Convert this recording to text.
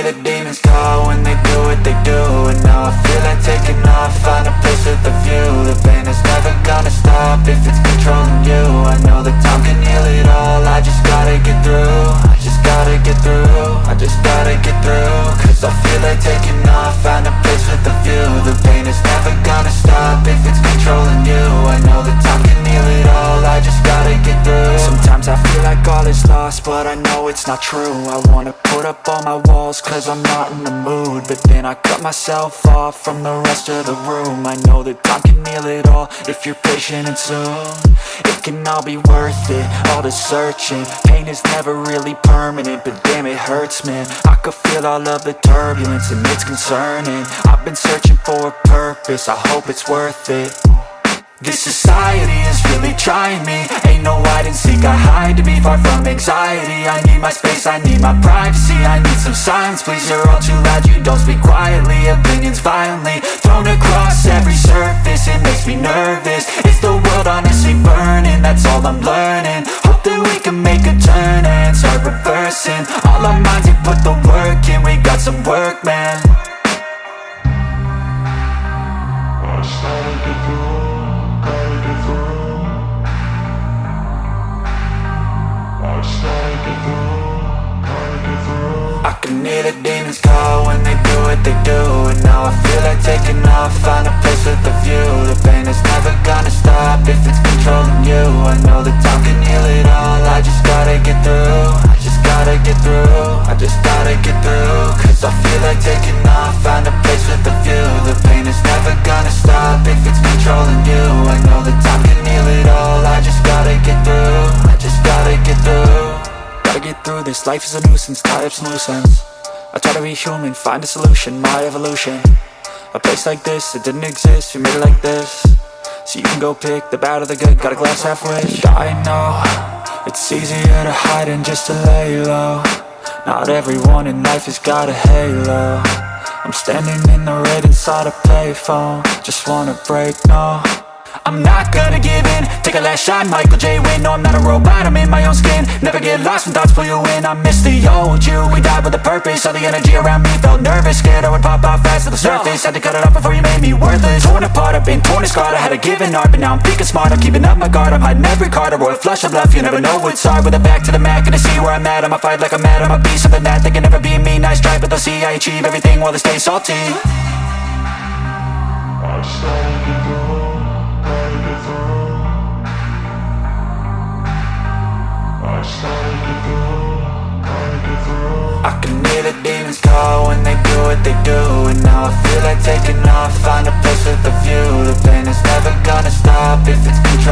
the demons call when they do what they do. And now I feel like taking off, find a place with a view. The pain is never gonna stop if it's controlling you. I know that time can heal it all, I just gotta get through. I just gotta get through, I just gotta get through. Cause I feel like taking off, find a place with a view. The pain is never gonna stop if it's controlling you. I know that time can heal it all, I just gotta get through. Sometimes I feel like all is lost, but I know it's not true. I wanna put up all my walls cause I'm not in the mood, but then I cut myself off from the rest of the room. I know that time can heal it all if you're patient and soon. It can all be worth it, all the searching. Pain is never really permanent, but damn it hurts, man. I could feel all of the turbulence and it's concerning. I've been searching for a purpose, I hope it's worth it. This society is really trying me. Ain't no hide and seek, I hide to be far from anxiety. I need my space, I need my privacy. I need some silence, please, you're all too loud. You don't speak quietly, opinions violently thrown across every surface. It makes me nervous, it's the world honestly burning. That's all I'm learning, hope that we can make a turn and start reversing. All our minds, we put the work in, we got some work, man. I can hear the demons call when they do what they do. And now I feel like taking off, find a place with a view. The pain is never gonna stop if it's controlling you. I know that time can heal it all, I just gotta get through. I just gotta get through, I just gotta get through. Cause I feel like taking off, find a place with a view. The pain is never gonna stop if it's controlling you. I know that time can heal it all, I just gotta get through. I just gotta get through. Gotta get through this, life is a nuisance, tie up some loose ends. I try to be human, find a solution, my evolution. A place like this, it didn't exist, we made it like this. So you can go pick the bad or the good, got a glass halfway. I know, it's easier to hide than just to lay low. Not everyone in life has got a halo. I'm standing in the red inside a payphone, just wanna break, no. I'm not gonna give in, take a last shot, Michael J. Win. No, I'm not a robot, I'm in my own skin. Never get lost when thoughts pull you in. I miss the old you, we died with a purpose. All the energy around me felt nervous, scared I would pop off fast to the surface. Had to cut it off before you made me worthless. Torn apart, I've been torn and scarred. I had a given art, but now I'm thinking smart. I'm keeping up my guard, I'm hiding every card. A royal flush of love, you never know what's hard. With a back to the mat, gonna see where I'm at. I'ma fight like I'm mad, I'ma be something that they can never be me. Nice try, but they'll see I achieve everything while they stay salty. I can hear the demons call when they do what they do. And now I feel like taking off, find a place with a view. The pain is never gonna stop if it's controlling